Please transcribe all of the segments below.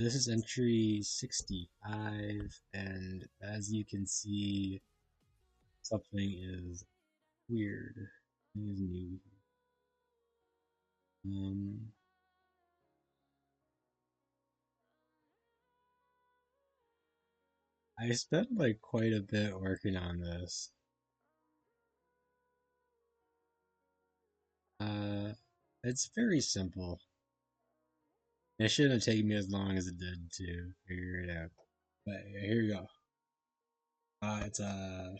This is entry 65, and as you can see, something is weird. Something is new. Um, I spent like quite a bit working on this. Uh, it's very simple. It shouldn't have taken me as long as it did to figure it out. But here you go. It's a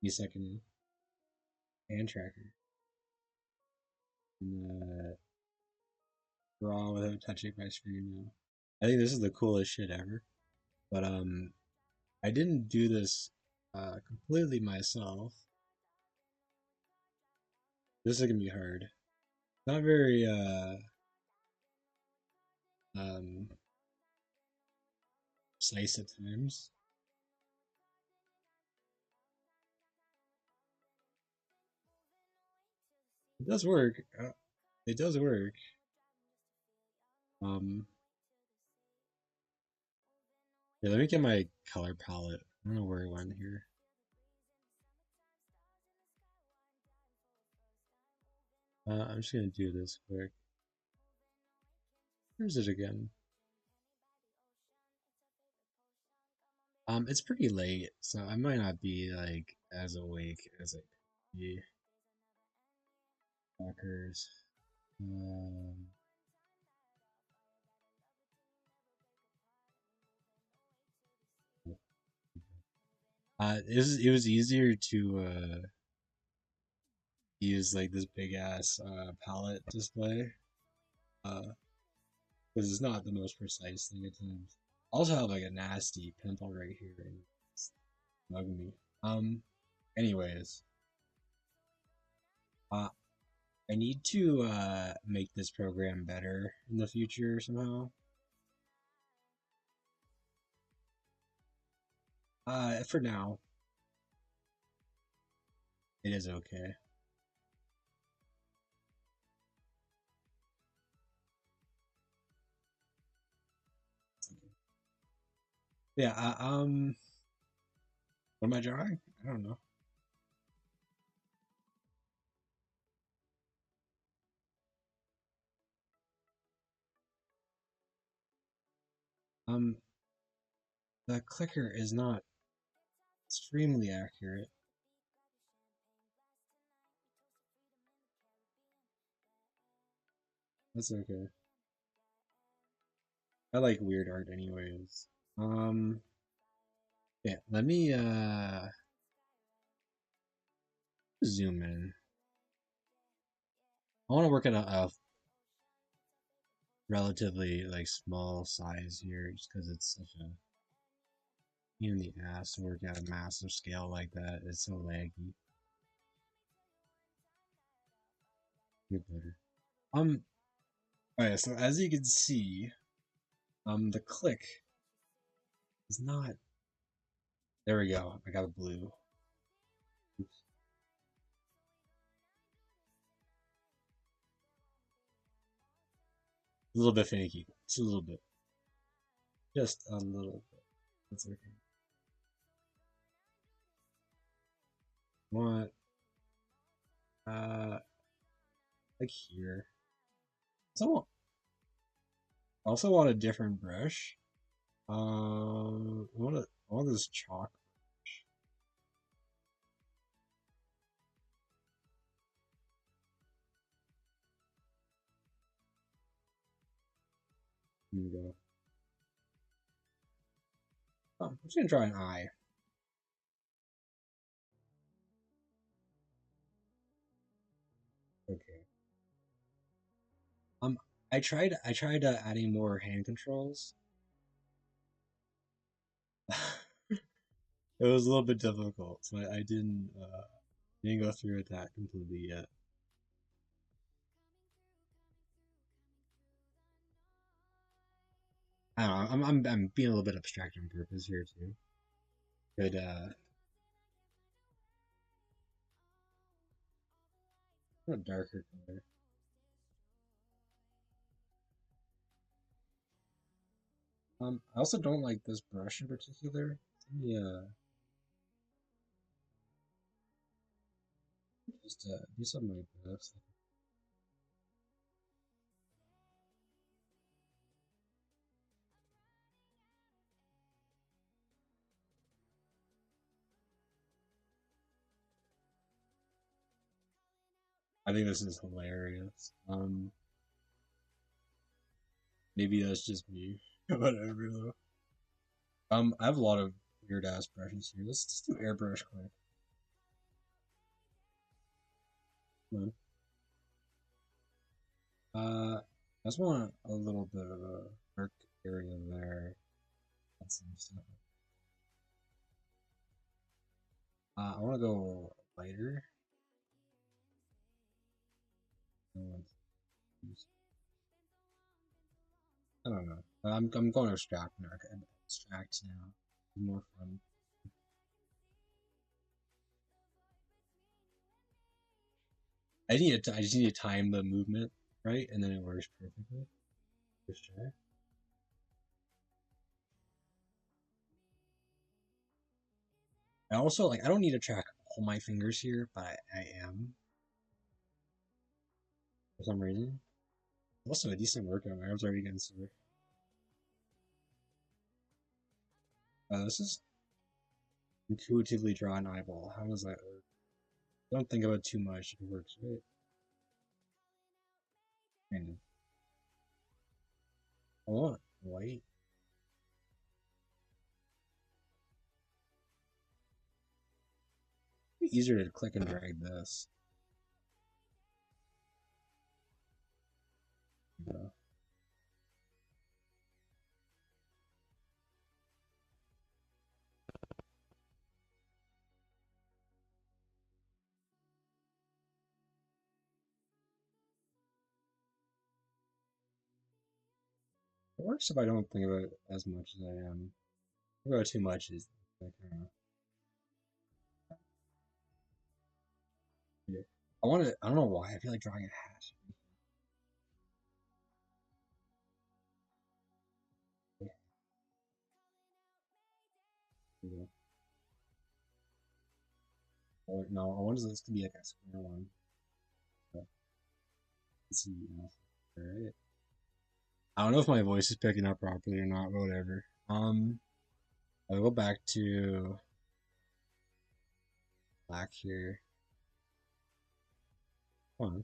second hand tracker. And, draw without touching my screen now. I think this is the coolest shit ever. But I didn't do this completely myself. This is gonna be hard. Not very um precise at times. It does work. It does work. Um, yeah, let me get my color palette. I don't know where it went here. I'm just gonna do this quick. Where's it again? It's pretty late, so I might not be like as awake as I could be. Fuckers. Um, it was easier to use like this big ass palette display because it's not the most precise thing at times. I also have like a nasty pimple right here and it's bugging me. Anyways, uh, I need to make this program better in the future somehow. For now, it is okay. Yeah. What am I drawing? I don't know. Um, the clicker is not extremely accurate. That's okay. I like weird art anyways. Um, yeah, let me zoom in. I want to work at a relatively like small size here just because it's such a pain in the ass to work at a massive scale like that. It's so laggy. Get better. Um, alright, so as you can see, the click is not. There we go. I got a blue. Oops. A little bit finicky. Just a little bit. Just a little bit. That's okay. Want uh like here. So I also want a different brush. I want this chalk brush. Here we go. Oh, I'm just gonna draw an eye. Okay. Um, I tried adding more hand controls. It was a little bit difficult, so I didn't go through with that completely yet. I don't know. I'm being a little bit abstract on purpose here too. Good a darker color. I also don't like this brush in particular. Yeah, just do something like this. I think this is hilarious. Maybe that's just me. Whatever though. I have a lot of weird ass brushes here. Let's just do airbrush quick. Come on. I just want a little bit of a dark area there. That's some stuff. I want to go lighter. I don't know. I'm going abstract now. Abstract now. More fun. I just need to time the movement right, and then it works perfectly. Just try. I also like. I don't need to track all my fingers here, but I am for some reason. Also, a decent workout. My arms already getting sore. This is intuitively draw an eyeball. How does that work? Don't think about it too much. It works, right? Kind of. I want white. It'd be easier to click and drag this. Yeah. It works if I don't think about it as much as I am. Think about it too much is like, I don't know. Yeah. I want to. I don't know why. I feel like drawing a hat. Yeah. Or, no, I want this to be like a square one. But let's see. Alright. I don't know if my voice is picking up properly or not. But whatever. I'll go back to black here. Come on.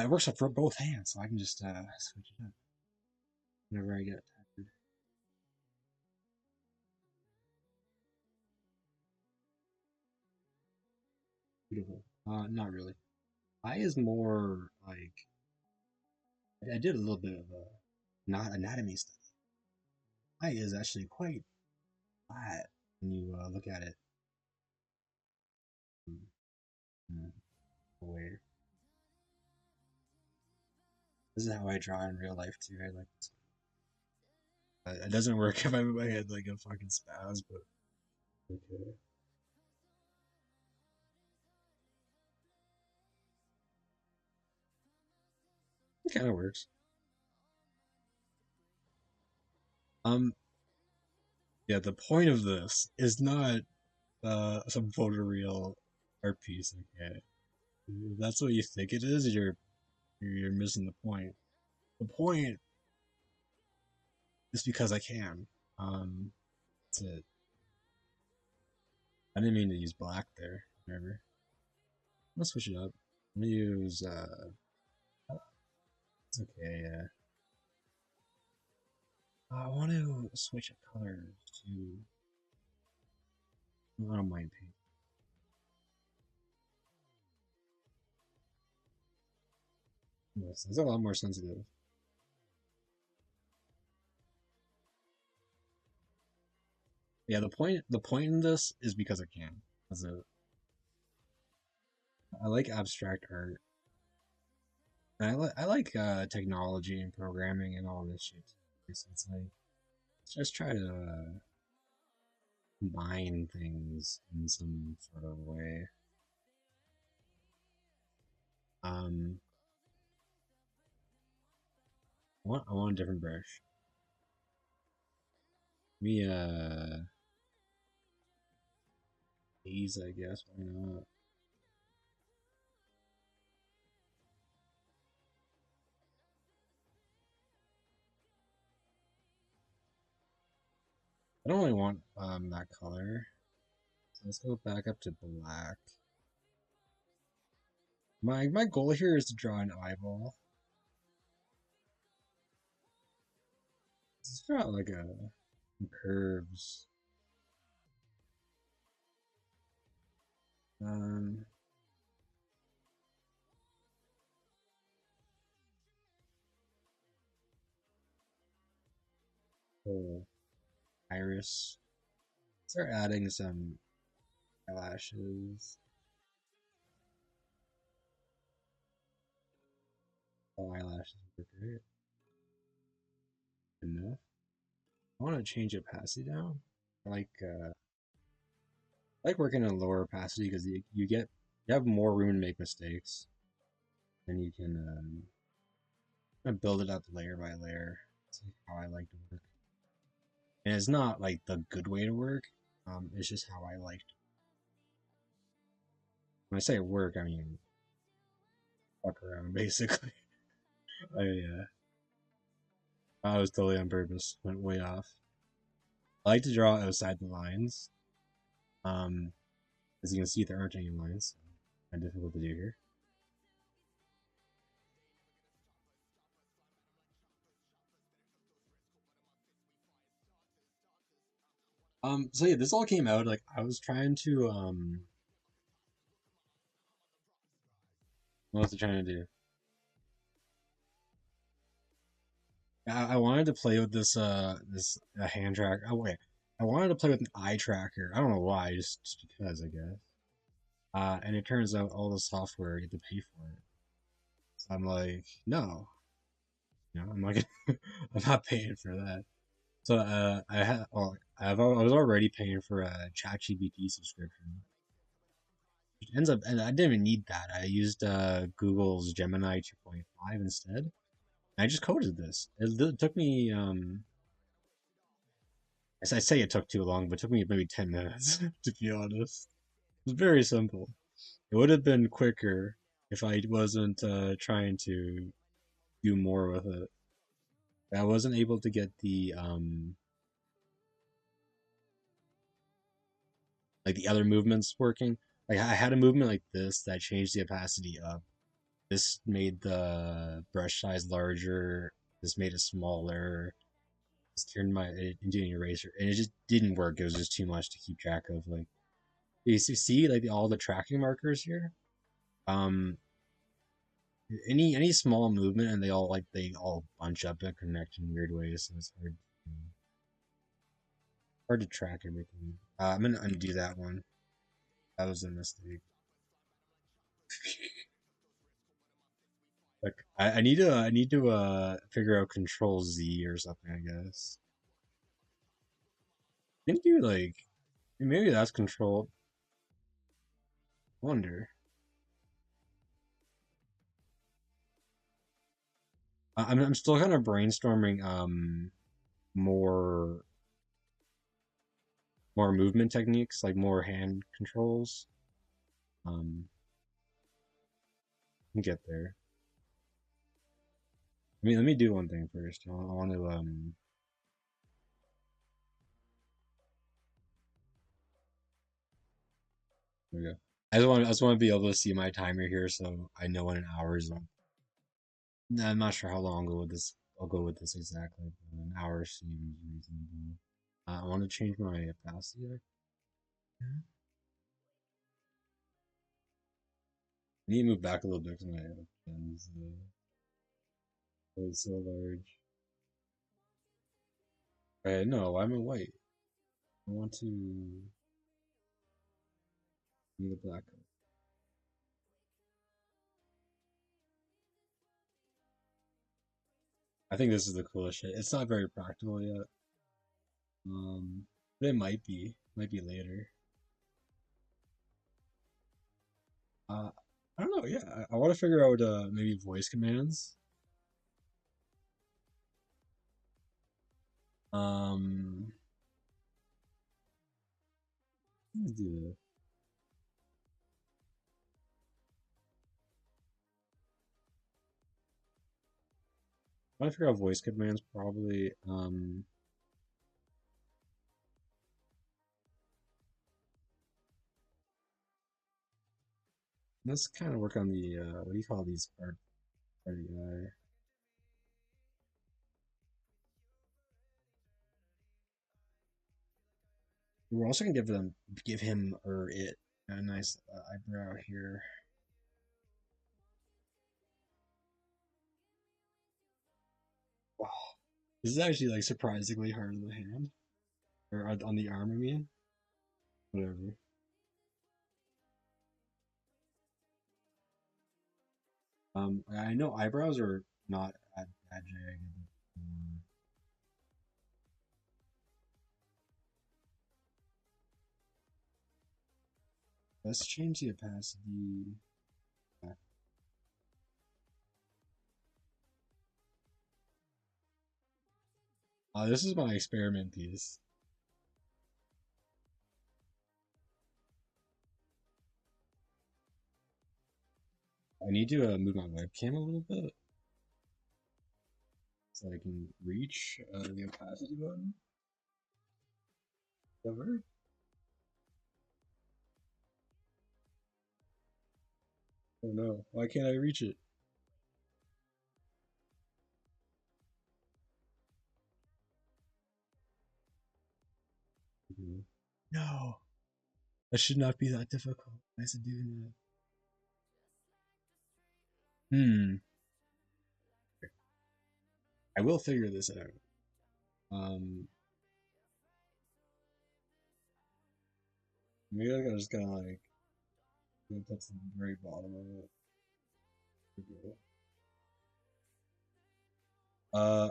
It works for both hands, so I can just switch it up whenever I get tired. Beautiful. Not really. I is more like I did a little bit of a not anatomy study. I is actually quite flat when you look at it from away. This is how I draw in real life too. I like this. It doesn't work if I move my head like a fucking spaz, but okay. It kind of works. Um, yeah. The point of this is not some photoreal art piece. Okay, if that's what you think it is, you're missing the point. The point is because I can. That's it. I didn't mean to use black there. Whatever. Let's switch it up. I'm gonna use it's okay, yeah. I want to switch up colors to I don't mind pink. Yes, it's a lot more sensitive. Yeah, the point in this is because I can. As a I like abstract art. And I like technology and programming and all this shit. It's like just try to combine things in some sort of way. Um, I want a different brush. Me these, I guess. Why not? I don't really want that color. So let's go back up to black. My goal here is to draw an eyeball. Let's draw like some curves. Um, oh, iris. Start adding some eyelashes. Oh, eyelashes work great. Enough. I want to change opacity down. I like working on lower opacity because you have more room to make mistakes, and you can kind of build it up layer by layer. That's like how I like to work, and it's not like the good way to work. It's just how I like to. When I say work, I mean fuck around basically. I was totally on purpose. Went way off. I like to draw outside the lines. Um, as you can see, there aren't any lines. So kind of difficult to do here. So yeah, this all came out like I was trying to what was I trying to do? I wanted to play with this hand tracker. Oh wait, I wanted to play with an eye tracker. I don't know why, just because I guess. And it turns out all the software you have to pay for it. So I'm like, no, I'm like, I'm not paying for that. So I was already paying for a ChatGPT subscription. It ends up, and I didn't even need that. I used Google's Gemini 2.5 instead. I just coded this. It took me I say it took too long, but it took me maybe 10 minutes, to be honest. It was very simple. It would have been quicker if I wasn't trying to do more with it. I wasn't able to get the like the other movements working. Like I had a movement like this that changed the opacity up. This made the brush size larger. This made it smaller. This turned it into an eraser, and it just didn't work. It was just too much to keep track of. Like you see, like all the tracking markers here. Um, any small movement, and they all bunch up and connect in weird ways, so it's hard to track everything. I'm gonna undo that one. That was a mistake. Like I need to figure out Control Z or something. I guess. I think you like maybe that's Control. Wonder. I'm still kind of brainstorming more more movement techniques, like more hand controls. Um, get there. Let me do one thing first. I want to there we go. I just want to be able to see my timer here, so I know when an hour is up. Nah, I'm not sure how long I'll go with this. I'll go with this exactly. But an hour seems reasonable. I want to change my opacity. I need to move back a little bit because my pen's so large. No, I'm in white. I want to need a black. I think this is the coolest shit. It's not very practical yet. But it might be later. I don't know. Yeah, I want to figure out maybe voice commands. Um, let's do that. I figure out voice commands probably. Let's kind of work on the what do you call these party guy? We're also gonna give him or it a nice eyebrow here. Wow, this is actually like surprisingly hard on the hand or on the arm. I mean, whatever. I know eyebrows are not at jag. Let's change the opacity. This is my experiment piece. I need to move my webcam a little bit so I can reach the opacity button. Ever? Oh no, why can't I reach it? Mhm. No, that should not be that difficult. Why is it doing that? I will figure this out. Um, maybe I just gotta like touch the very bottom of it.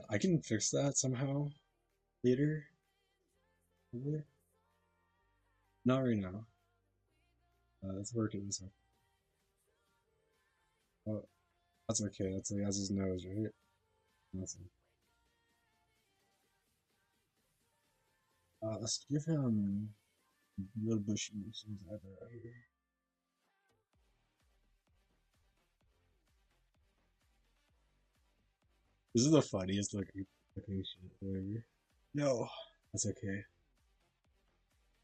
I can fix that somehow later. Probably. Not right now. It's working. So. Oh, that's okay. That's like, that's his nose, right? Awesome. Let's give him a little bushy eyebrow here. This is the funniest looking shit ever. No, that's okay.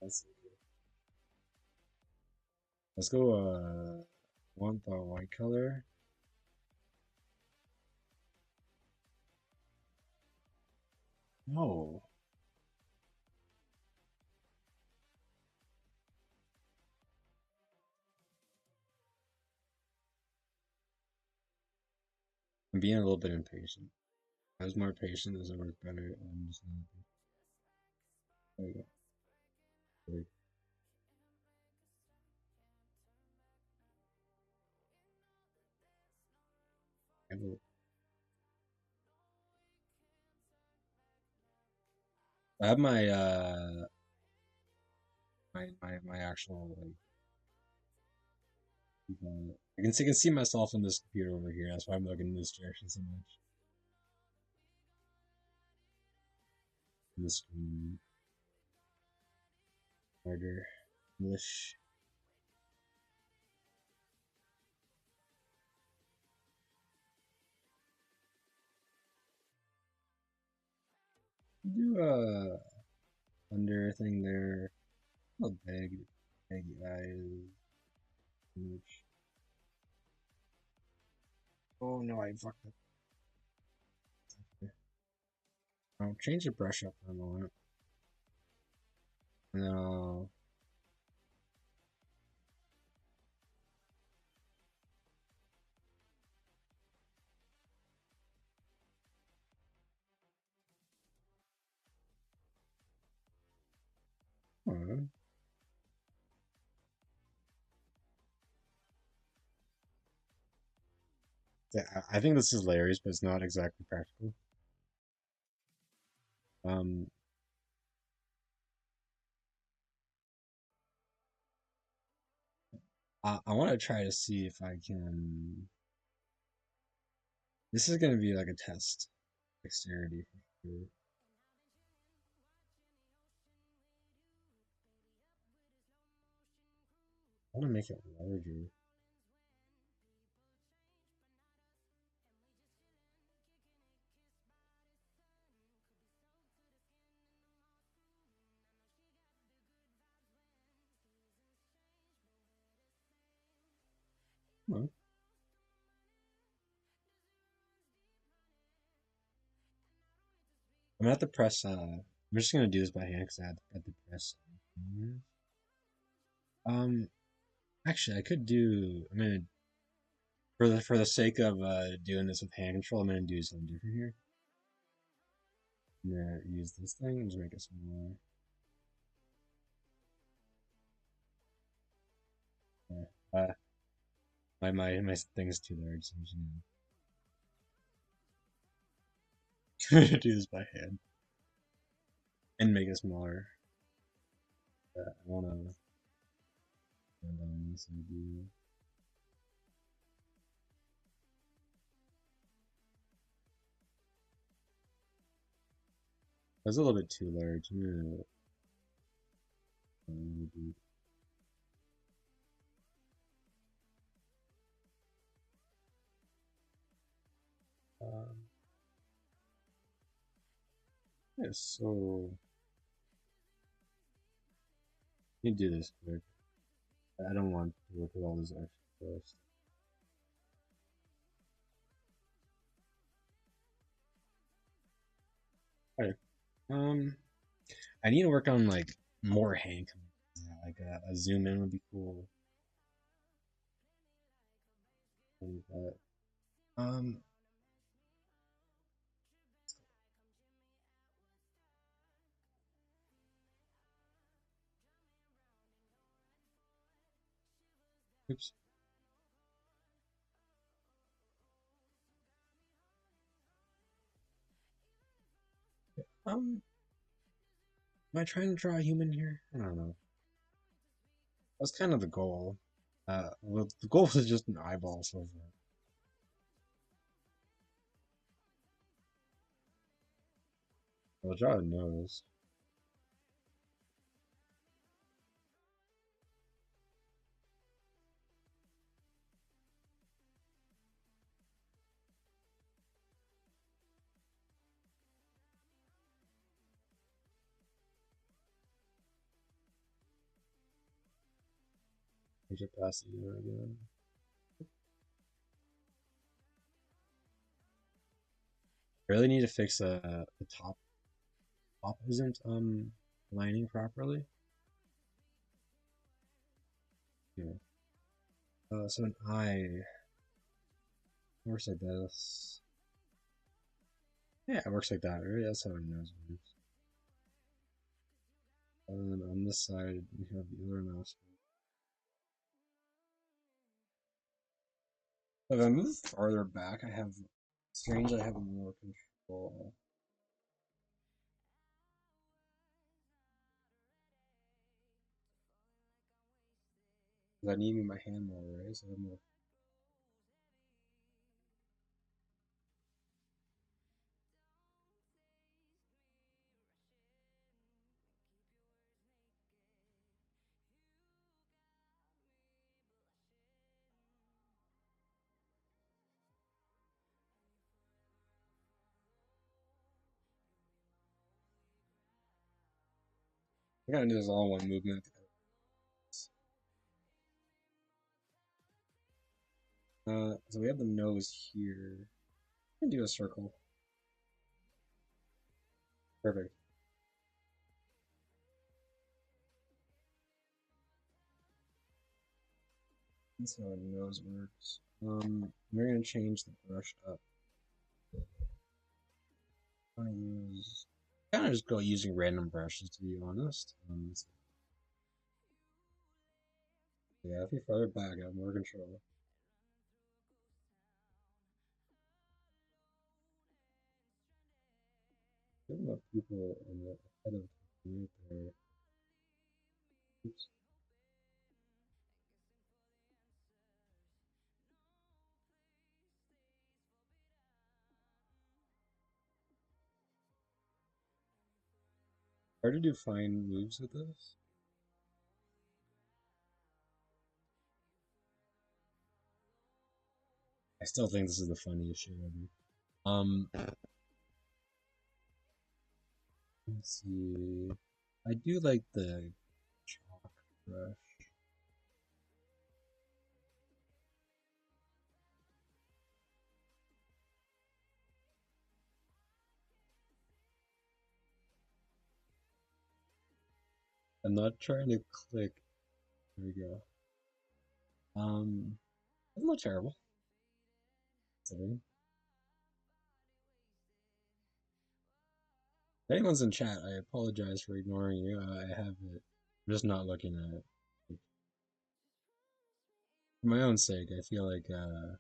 That's okay. Let's go. Want the white color? No. I'm being a little bit impatient. I was more patient as it worked better. I'm just not. There you go. There you I have my my actual like I can see myself in this computer over here. That's why I'm looking in this direction so much. In this screen harder English. Do a under thing there. How big eyes. Oh no, I fucked up. I'll change the brush up for a moment. And then I'll yeah, I think this is hilarious, but it's not exactly practical. Um, I want to try to see if I can. This is going to be like a test, dexterity for sure. want to make it larger. Come on. I'm gonna have to press. I'm just gonna do this by hand because I had to press. Um, actually, I could do. I'm gonna for the sake of doing this with hand control. I'm gonna do something different here. I'm gonna use this thing and just make it smaller. Uh, my thing's too large, so I'm just gonna do this by hand and make it smaller. I wanna end on this idea. That's a little bit too large. Maybe. Um, yeah, so let me do this quick. I don't want to work with all this extra stuff. Alright. I need to work on like more hand commands. Yeah, like a zoom in would be cool. But, um, oops. Am I trying to draw a human here? I don't know. That's kind of the goal. Well, the goal is just an eyeball so far. I'll draw a nose. Major pass the ear again. I really need to fix the top isn't lining properly. Yeah. So an eye works like this. Yeah, it works like that, right? That's how a nose works. And then on this side, we have the other mouse. If I move farther back, I have strange. I have more control. Because I need my hand more, right? So I have more. I gotta do this all in one movement. So we have the nose here. I can do a circle. Perfect. That's how a nose works. We're gonna change the brush up. I'm gonna use kind of just go using random brushes to be honest. So yeah, if you farther back, I have more control. There are enough people on the head of the group there. Oops. Hard to do fine moves with this. still think this is the funniest shit ever. Let's see. I do like the chalk brush. I'm not trying to click. There we go. It's not terrible. If anyone's in chat, I apologize for ignoring you. I have it. I'm just not looking at it. For my own sake, I feel like I'm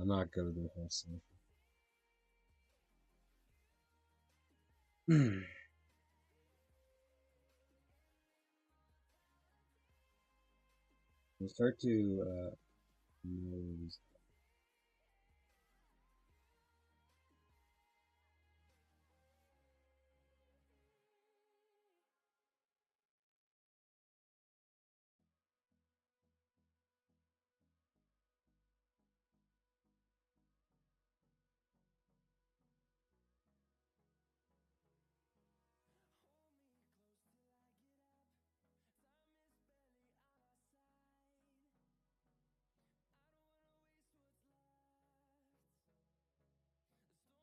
not good at the whole stuff. We'll start to nose.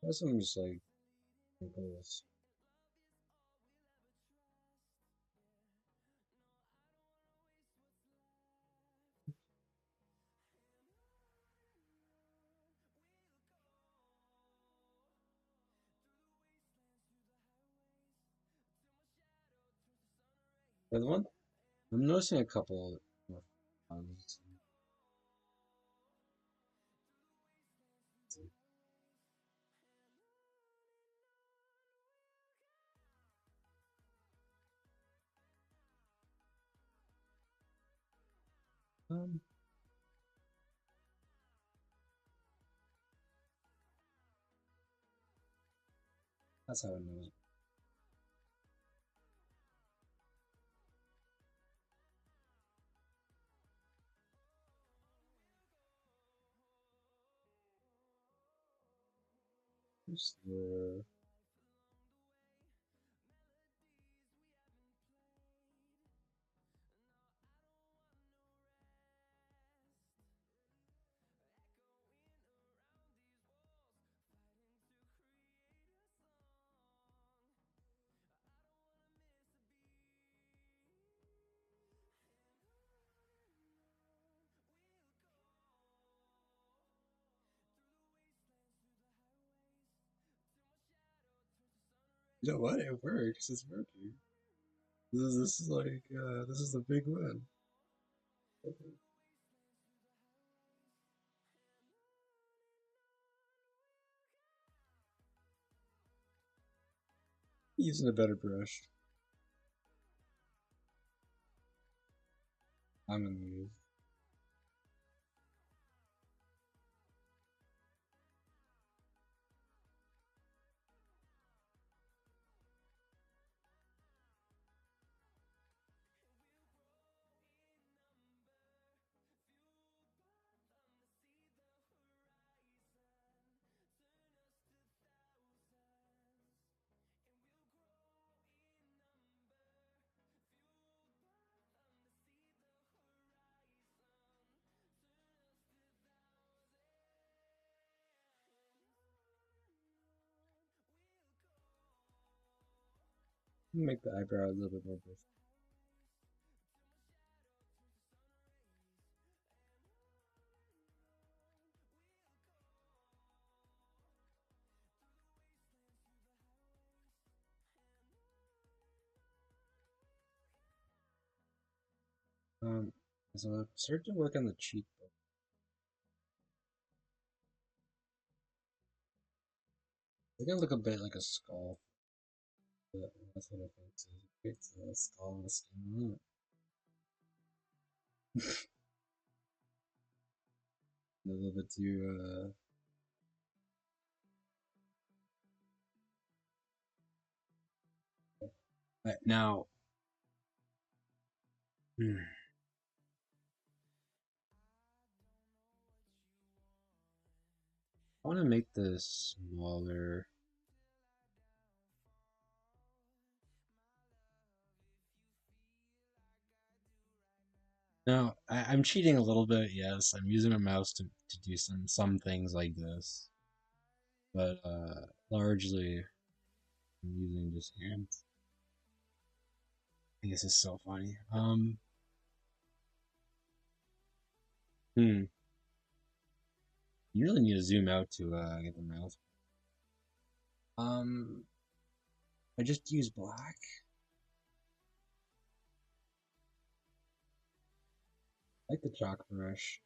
That's some just like wrinkles. The other one? I'm noticing a couple more ones. Um, that's how it knows. Just the you know what? It works. It's working. This is like this is the big win. Using a better brush. I'm in the mood. Make the eyebrow a little bit more brisk. So start to work on the cheekbone. They're gonna look a bit like a skull. But that's what I think. So it's a skull with a skin on it. A little bit too. Right, now. I want to make this smaller. Now, I'm cheating a little bit, yes. I'm using a mouse to do some things like this. But largely I'm using just hands. I think this is so funny. You really need to zoom out to get the mouse. I just use black. I like the chalk brush.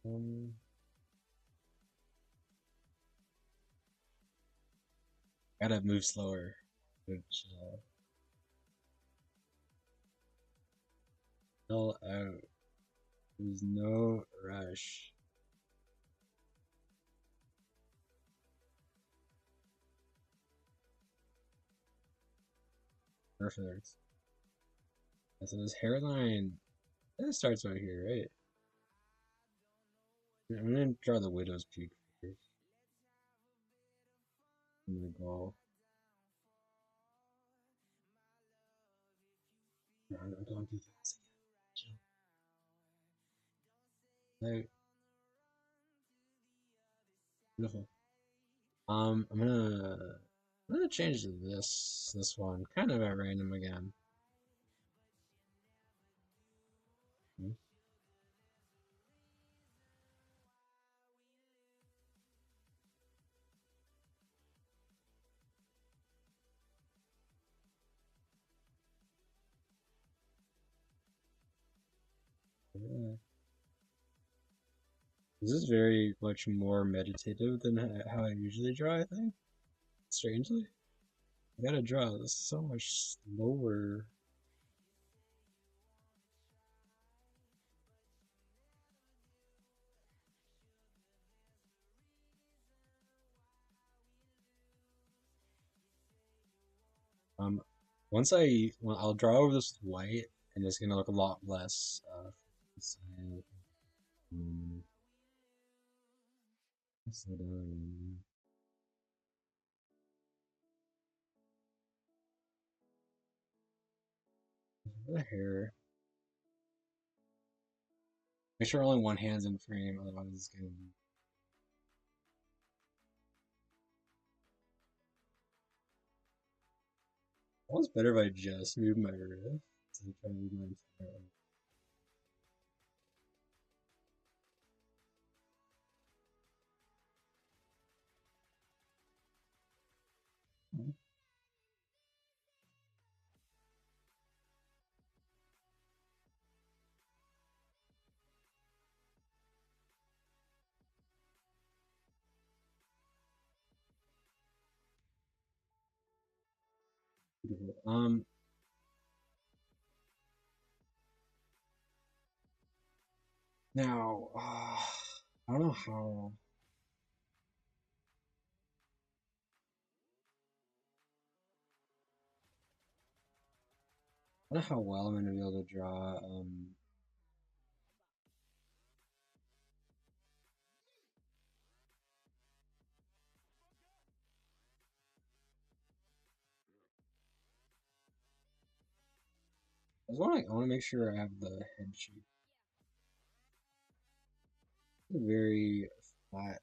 Um, Gotta move slower. Which chill out. There's no rush. Perfect. So this hairline, it starts right here, right? I'm gonna draw the widow's peak first. I'm gonna go. No, I'm going too fast again. Chill. Beautiful. I'm gonna change this one, kind of at random again. Hmm. Yeah. This is very much more meditative than how I usually draw, I think. Strangely. I gotta draw this so much slower. Um, I'll draw over this with white, and it's gonna look a lot less. Slow down. The hair. Make sure only one hand's in frame, otherwise it's gonna be. Almost better if I just move my wrist. So I try to move my entire arm. Beautiful. Now, I don't know how. I don't know how well I'm gonna be able to draw. I want to make sure I have the head shape very flat.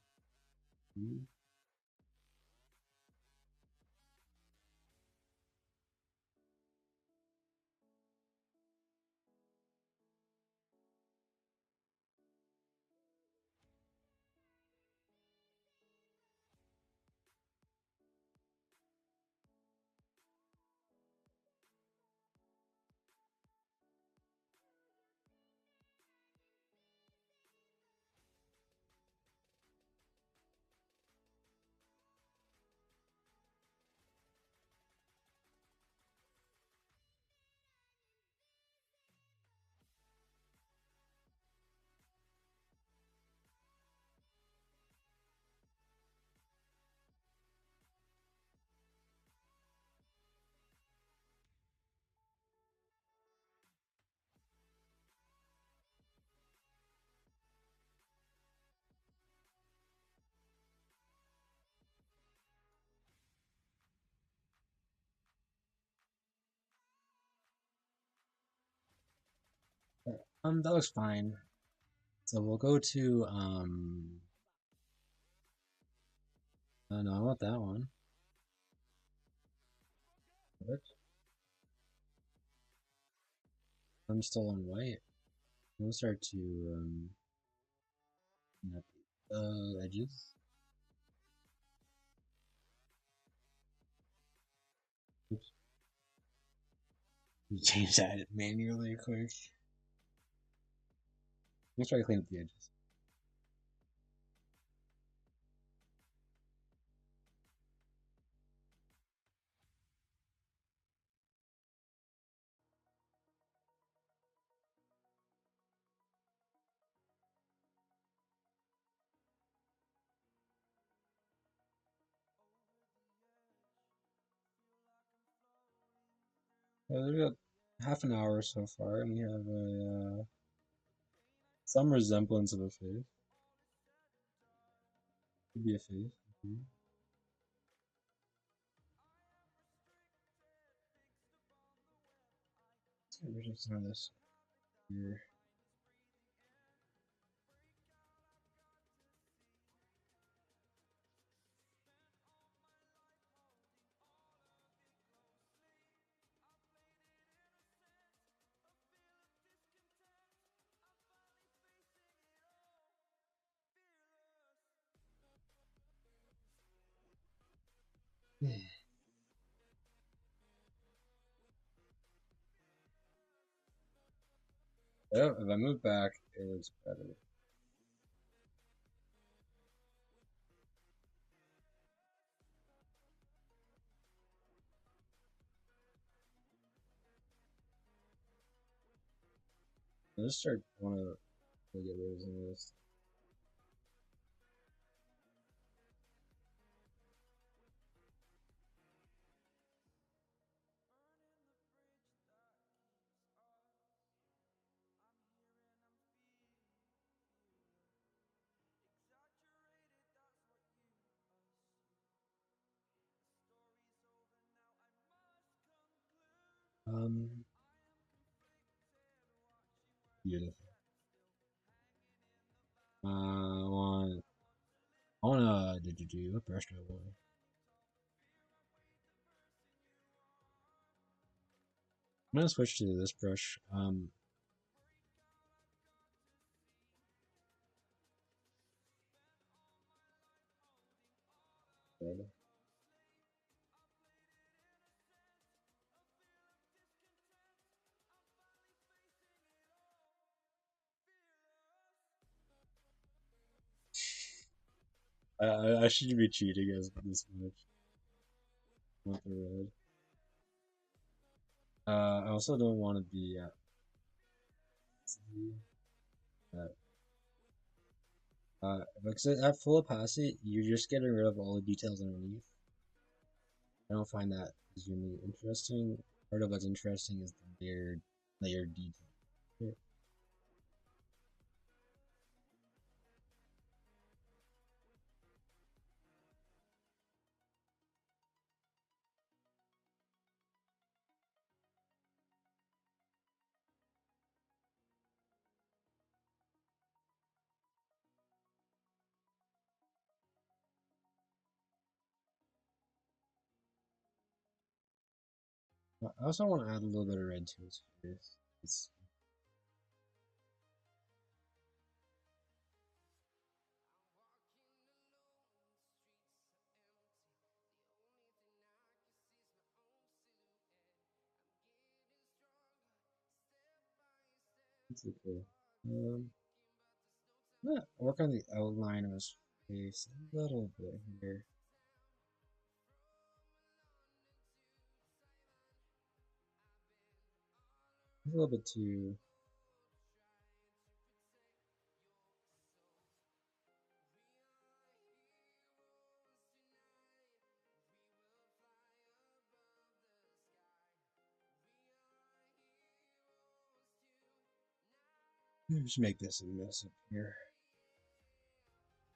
That looks fine. So we'll go to no, I want that one. What? I'm still on white. We'll start to clean up the edges. Oops. Change that manually quick. Let's try to clean up the edges. We've got half an hour so far, and we have a some resemblance of a face. Could be a face. We're just on this here. Yeah, if I move back, it looks better. I just want to get rid of some of this. Um, Beautiful. I want to do what brush do I want? I'm gonna switch to this brush. I should be cheating as this much. Not the red. I also don't want to be because at full opacity, you're just getting rid of all the details underneath. I don't find that extremely interesting. Part of what's interesting is the layer detail. I also want to add a little bit of red to his face. It's okay. Yeah, work on the outline of his face a little bit here. A little bit too. Just make this a mess up here.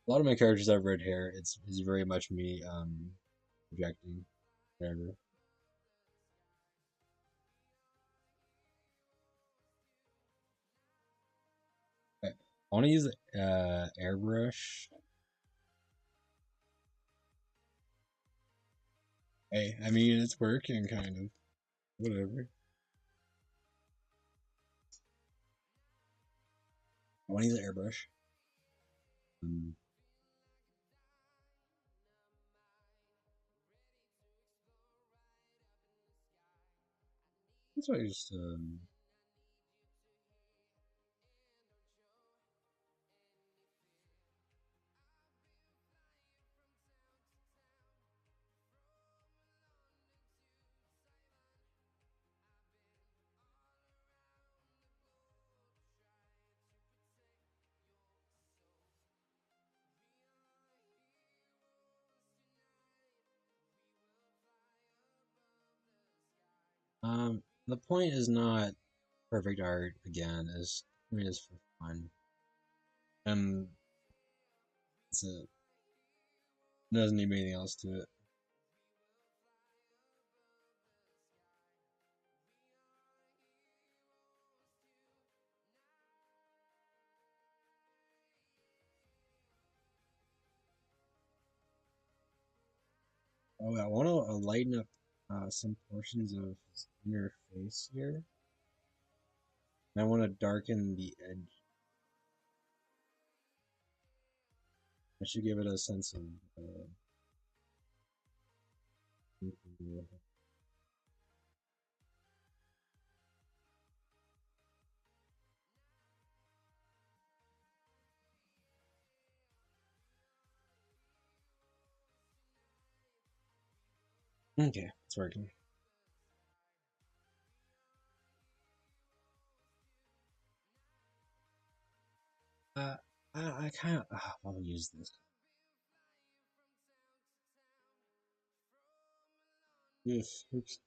A lot of my characters have red hair. It's very much me projecting whatever. want to use airbrush. Hey, I mean it's working kind of. Whatever. I want to use an airbrush. That's why I just the point is not perfect art again, is I mean it's for fun. And it's it. It doesn't need anything else to it. Oh, I want to lighten up some portions of his inner face here. And I want to darken the edge. I should give it a sense of. Okay, it's working. Uh, I kind of. I'll use this. Yes, oops.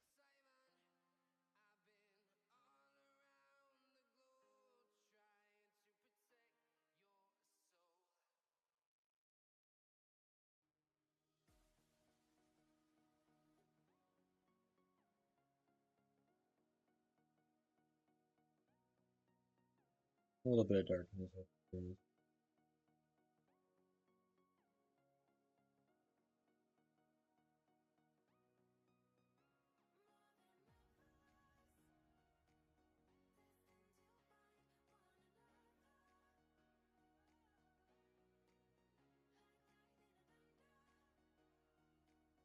A little bit of darkness.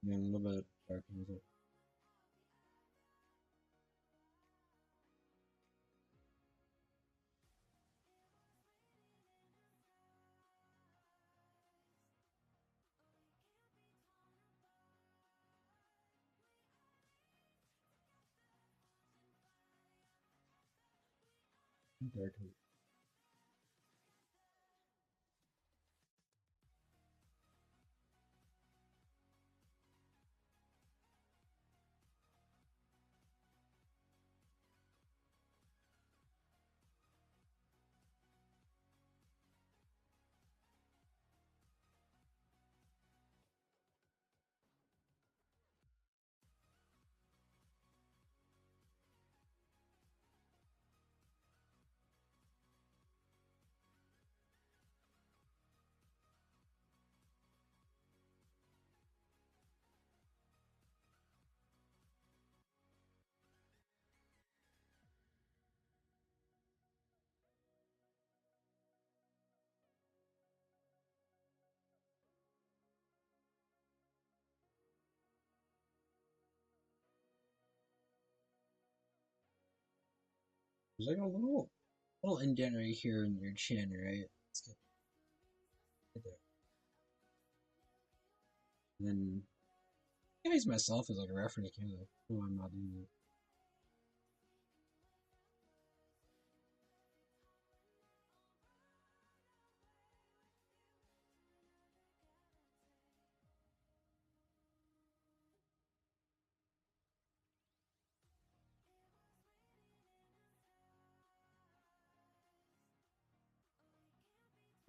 Yeah, a little bit of darkness. Darkness. There's like a little indent right here in your chin, right? Let's get right there. And then I use myself as like a reference kind of. Oh, I'm not doing that.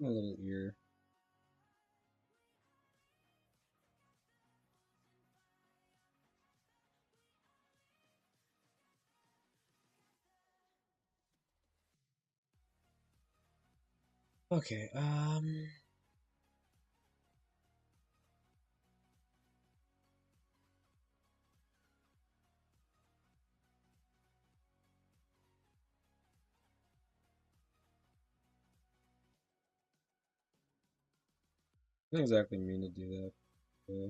A little ear. Okay, I didn't exactly mean to do that. Yeah.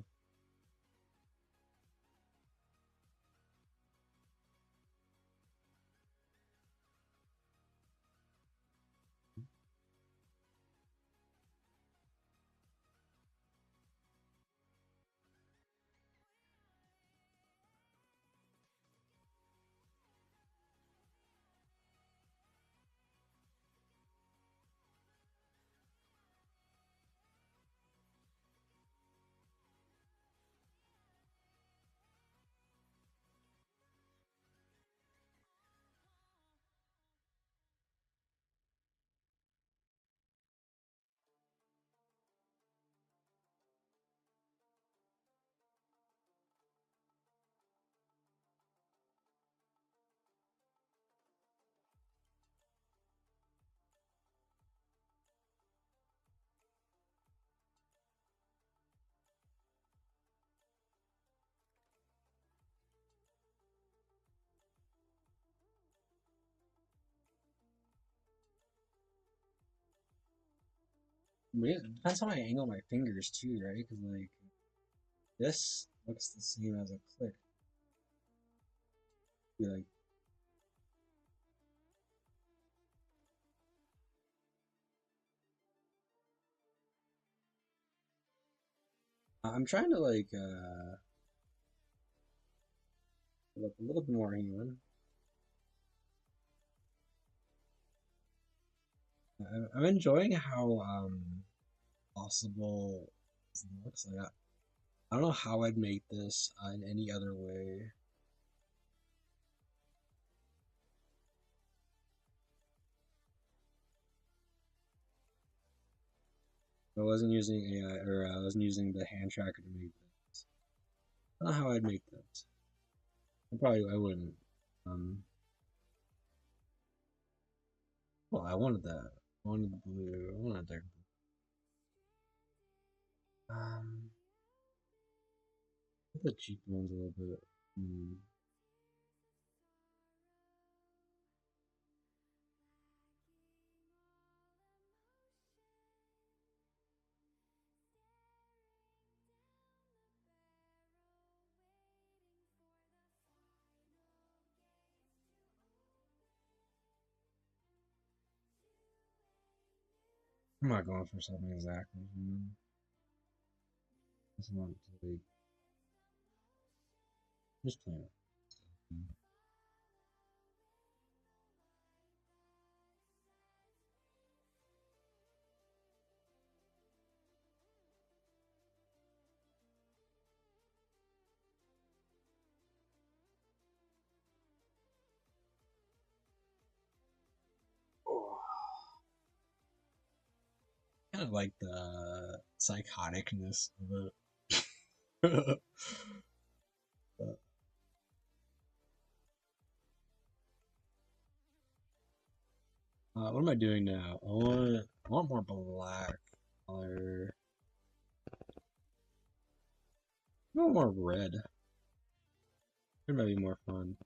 Yeah, it depends how I angle my fingers too, right? Because like this looks the same as a click. Be like, I'm trying to like look a little bit more human. I'm enjoying how possible this looks. Like I don't know how I'd make this in any other way. I wasn't using AI or I wasn't using the hand tracker to make this. I don't know how I'd make this. I wouldn't. Um, well, I wanted that. I wanted the blue. I wanted the um, the cheekbones a little bit. Hmm. I'm not going for something exactly. Just want to like just play it. Oh. Kind of like the psychoticness of it. But, what am I doing now? I want more black color. I want more red. It might be more fun.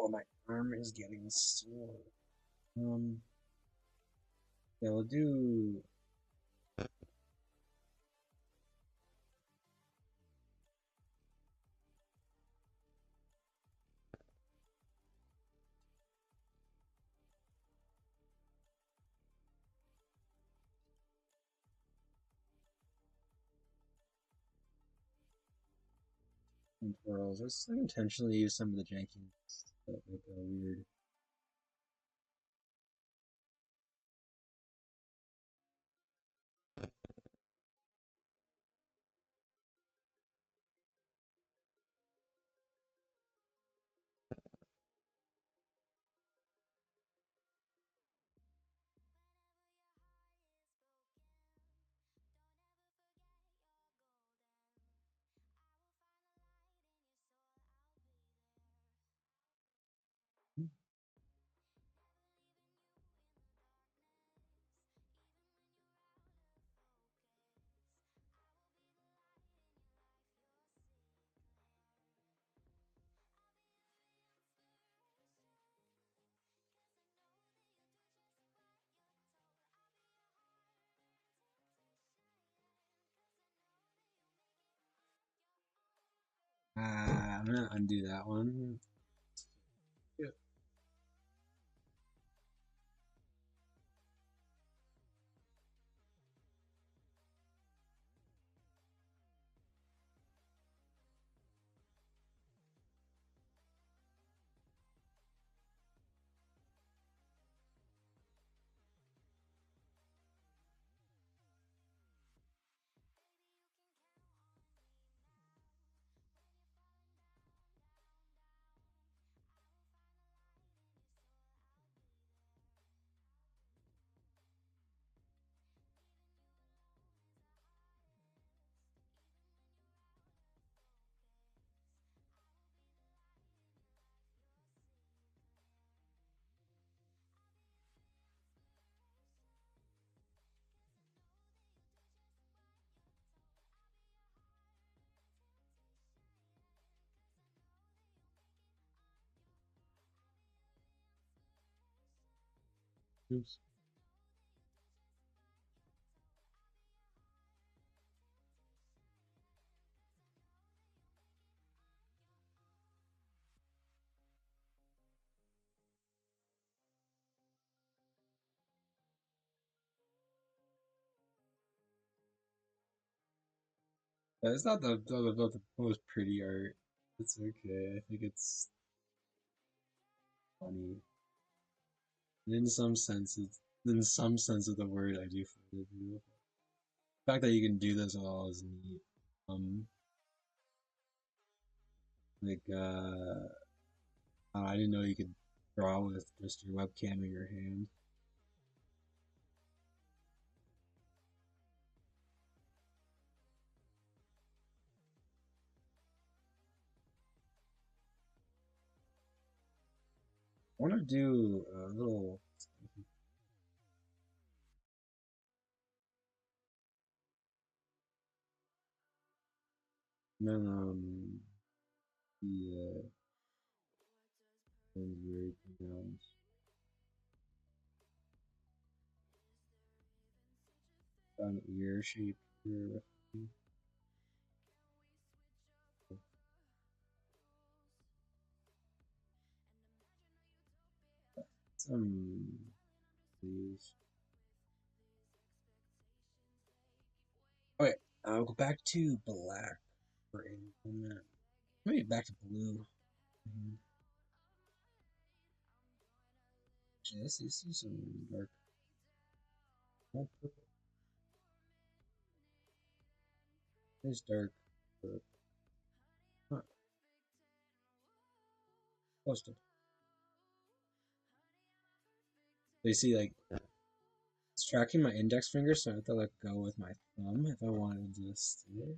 Oh, my arm is getting sore. Um, yeah, we'll do. Some twirls. Let's like, intentionally use some of the jankiness that make a weird. I'm gonna undo that one. Yeah. Oops. It's not the most pretty art. It's okay. I think it's funny. And in some sense of the word, I do find it beautiful. The fact that you can do this at all is neat. Um, like I didn't know you could draw with just your webcam in your hand. I want to do a little. And then the one's very pronounced. Got an ear shape here. Some these. Okay, I'll go back to black for a moment. Maybe back to blue. Mhm. Actually, let's see some dark. Oh, purple. There's dark purple. Huh, close to. So you see, like, it's tracking my index finger, so I have to let go with my thumb if I wanted to stay.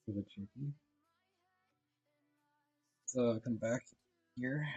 It's a bit tricky. So I'll come back here.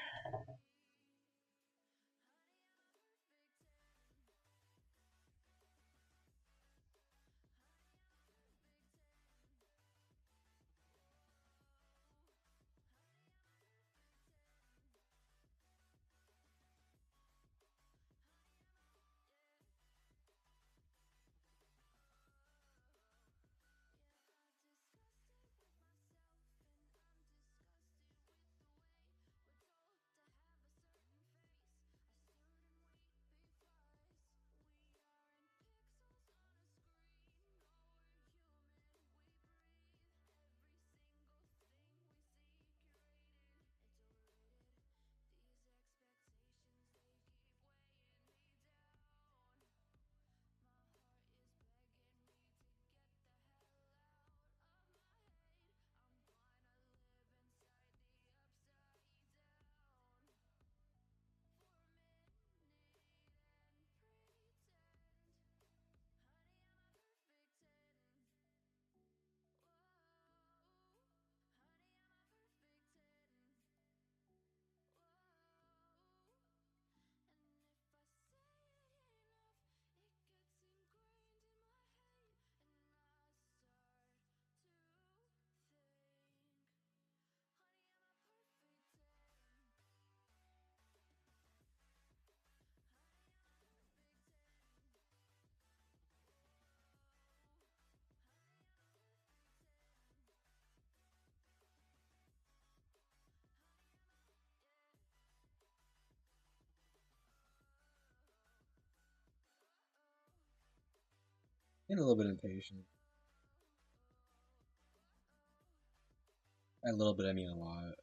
Getting a little bit impatient. By a little bit, I mean a lot.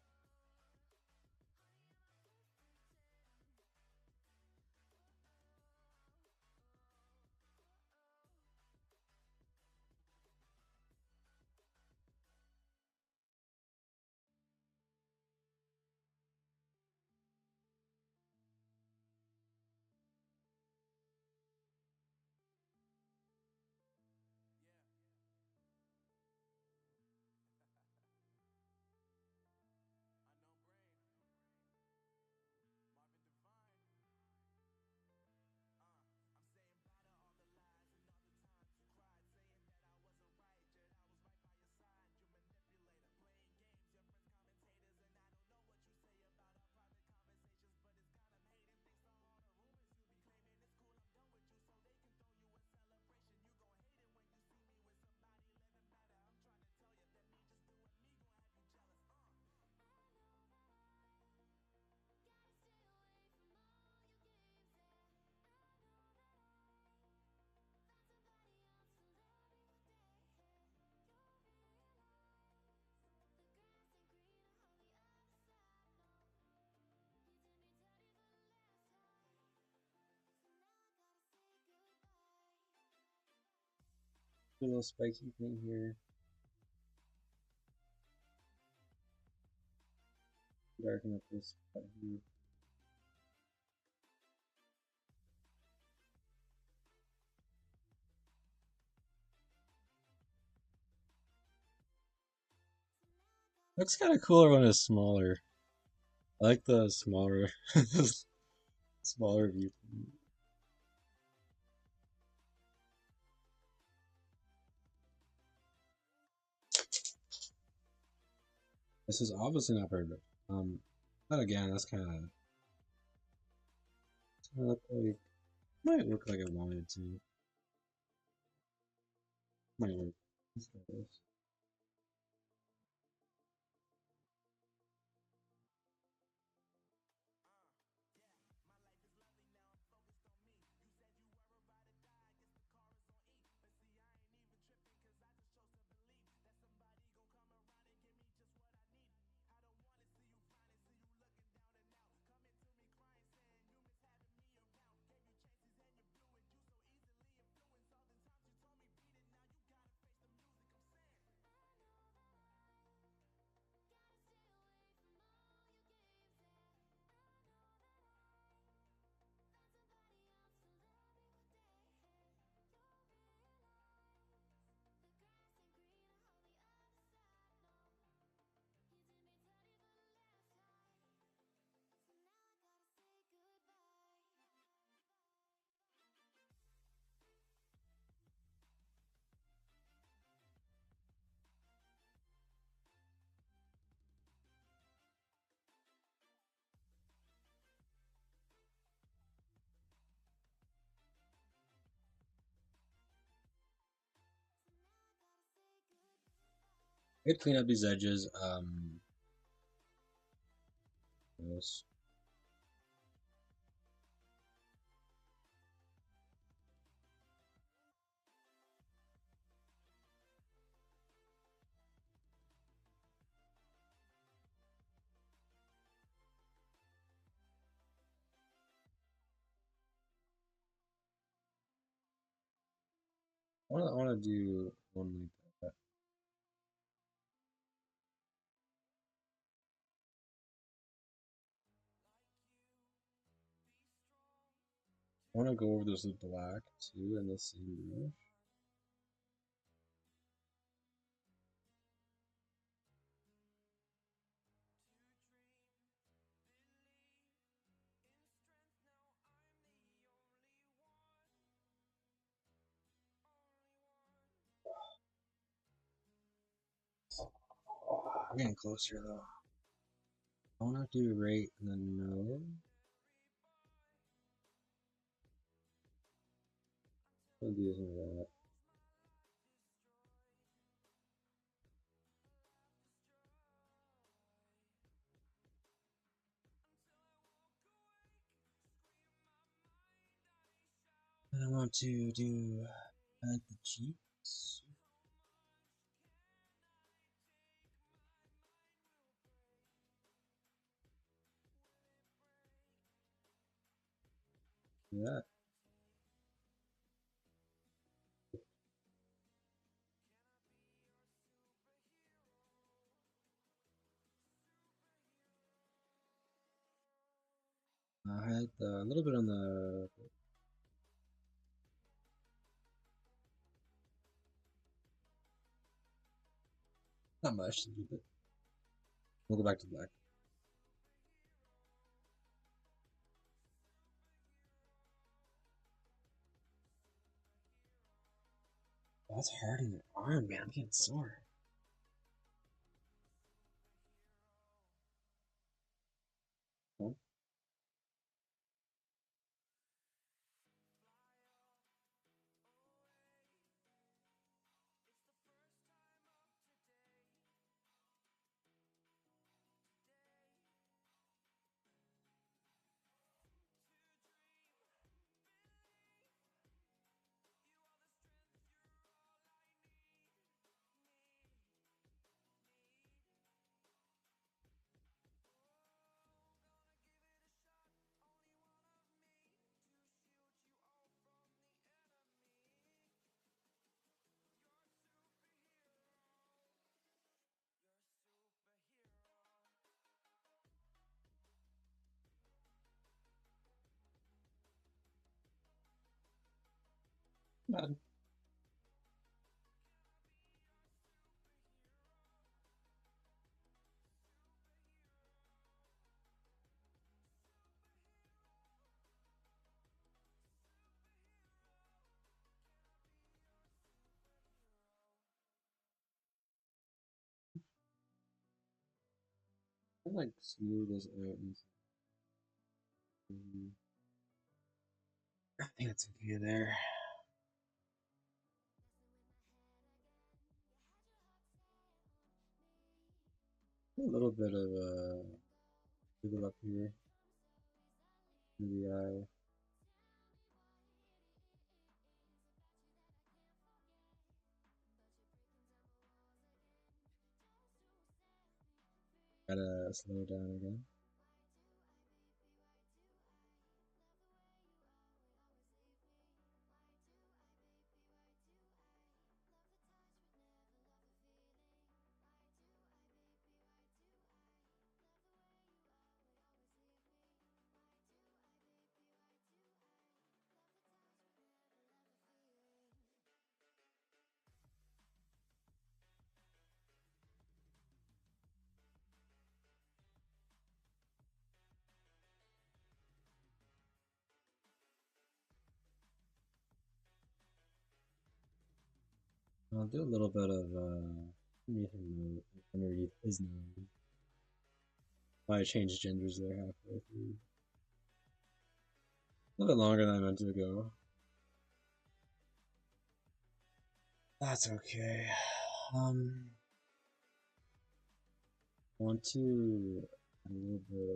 A little spiky thing here. Darken up this spot here. Looks kind of cooler when it's smaller. I like the smaller, smaller view. This is obviously not perfect. But again, that's kind of look like might look like I wanted to. Might work. Let's try this. I'd clean up these edges. This. I want to do one like that. I want to go over this with black too, and the same brush. We're getting closer though. I want to do right in the nose. I'll do some of that. And I want to do I like the cheeks. Yeah. I had a little bit on the not much, but we'll go back to black. Oh, that's hard in the arm, man. I'm getting sore. Huh? Bad. I like smooth this out. I think it's okay there. A little bit of wiggle up here in the eye. Gotta slow down again. I'll do a little bit of underneath his nose. I changed genders there halfway through. A little bit longer than I meant to go. That's okay. I want to add a little bit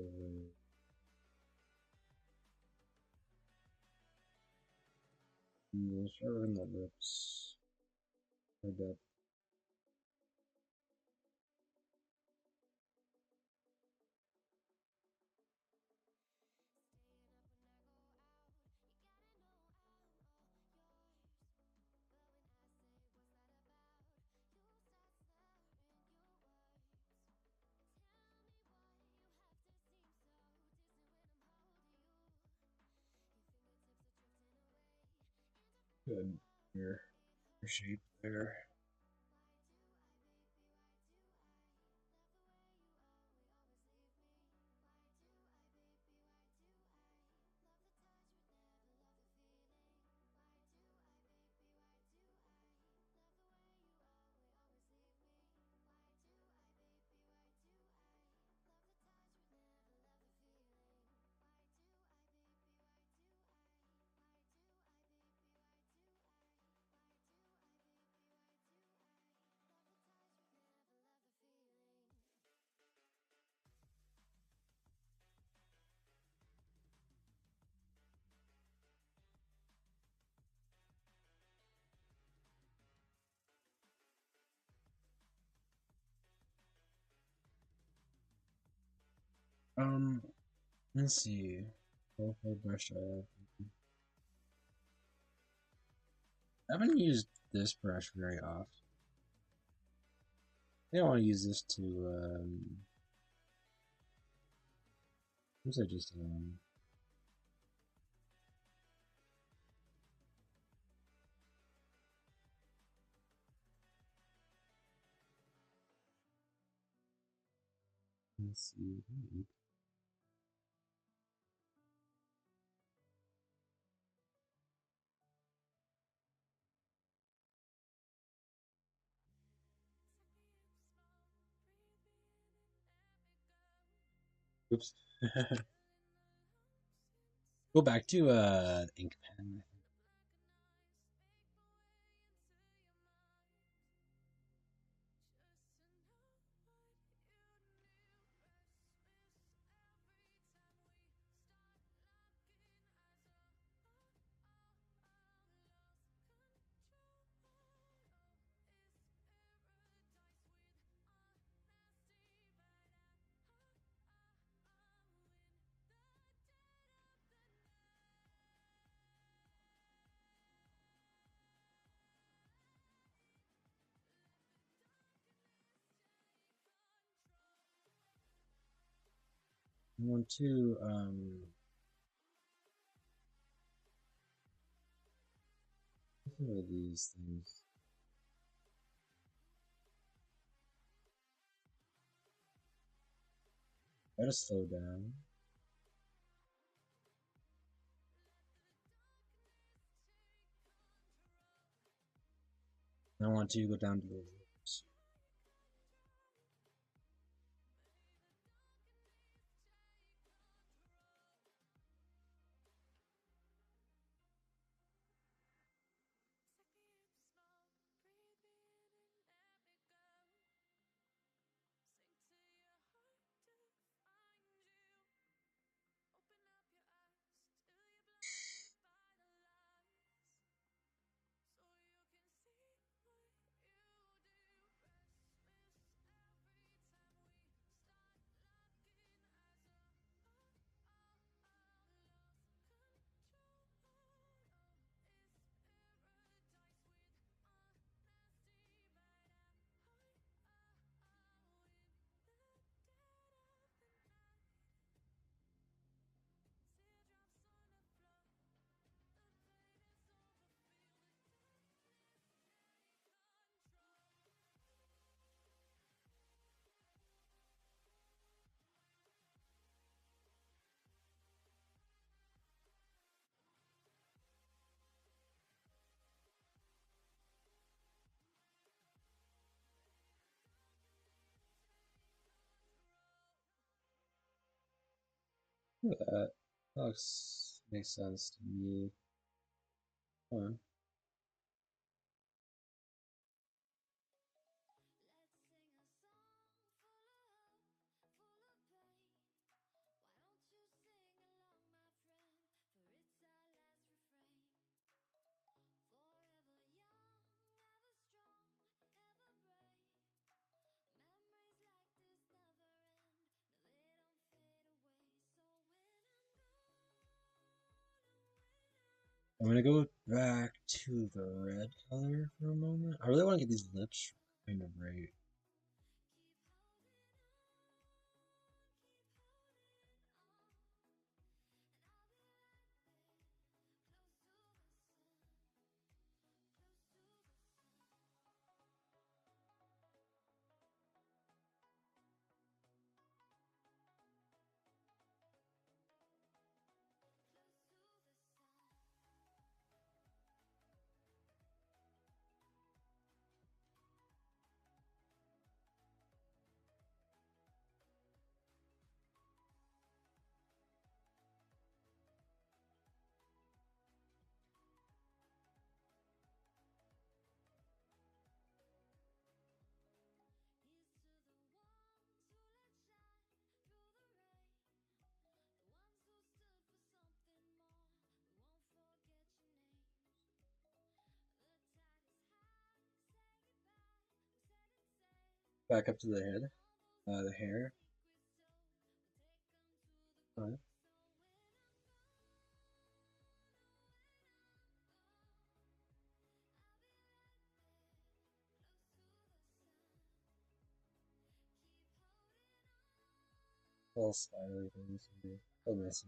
of start working the lips. Like that. Good. Your shape there. Um, let's see. What brush do I have? I haven't used this brush very often. I don't want to use this to, what was I just, let's see. Oops. Go back to, ink pen. I want to, what are these things? Gotta slow down. I want to go down to the lips. Look at that. That looks, makes sense to me. Huh. I'm gonna go back to the red color for a moment. I really want to get these lips kind of right. Back up to the head, the hair. Alright. Little spider things. Oh, messy.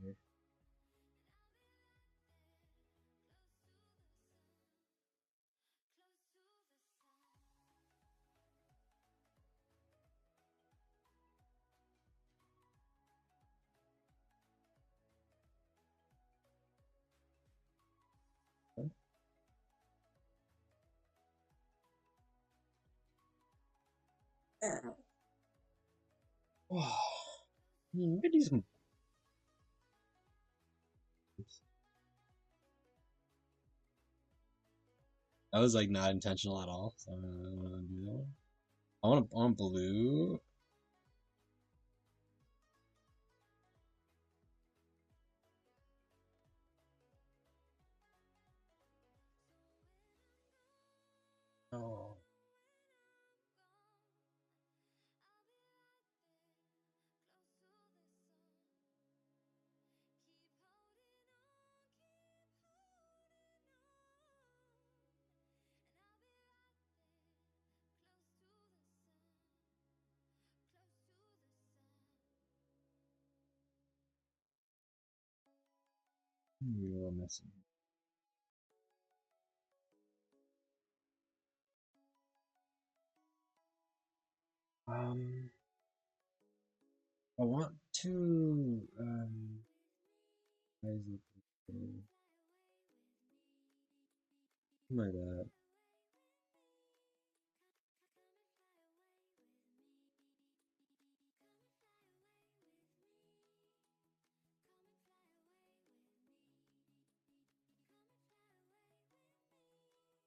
Oh, maybe do some. That was like not intentional at all. So I'm gonna do that one. I want blue. Oh. A little messy. I want to why is it like that?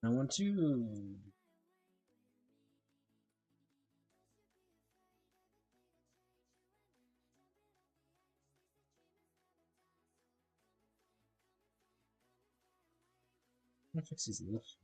I want to. I'm gonna fix these lips.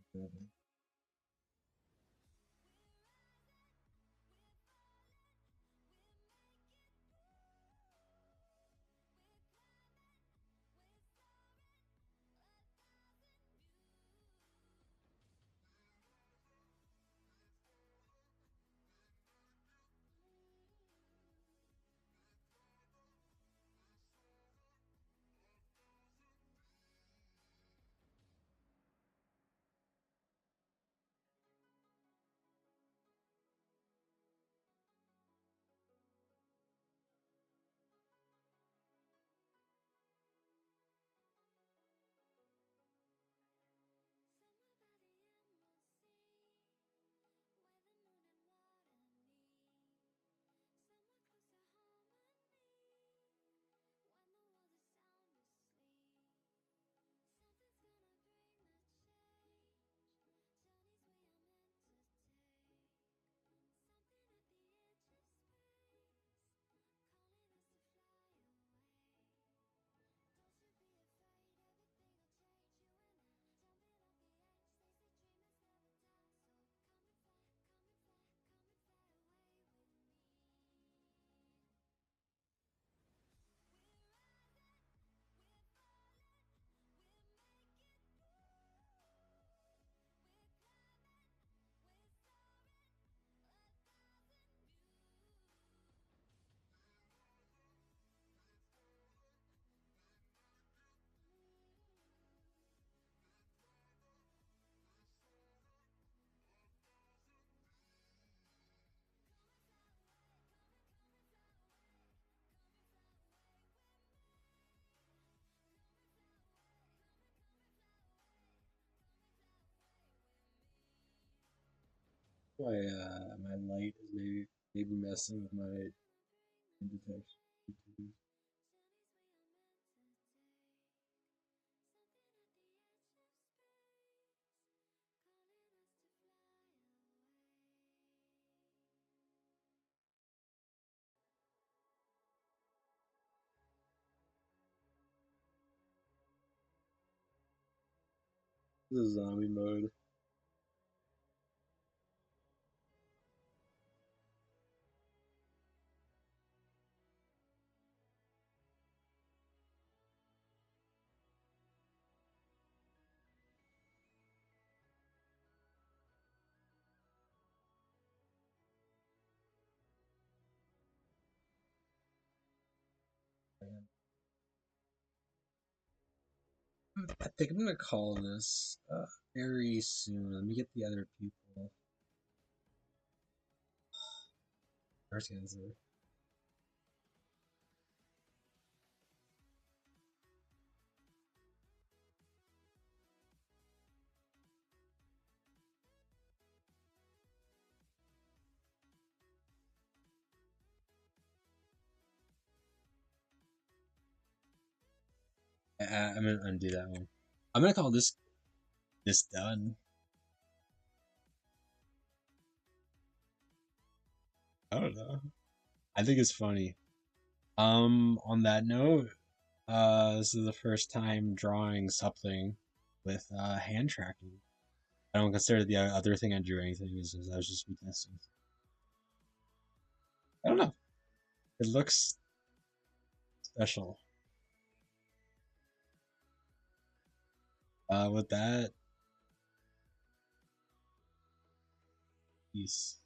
Why my light is maybe messing with my detection. This is zombie mode. I think I'm gonna call this very soon. Let me get the other people. First answer. I'm gonna undo that one. I'm gonna call this done. I don't know. I think it's funny. On that note, this is the first time drawing something with hand tracking. I don't consider the other thing I drew anything. I was just retesting. I don't know. It looks special. With that, peace.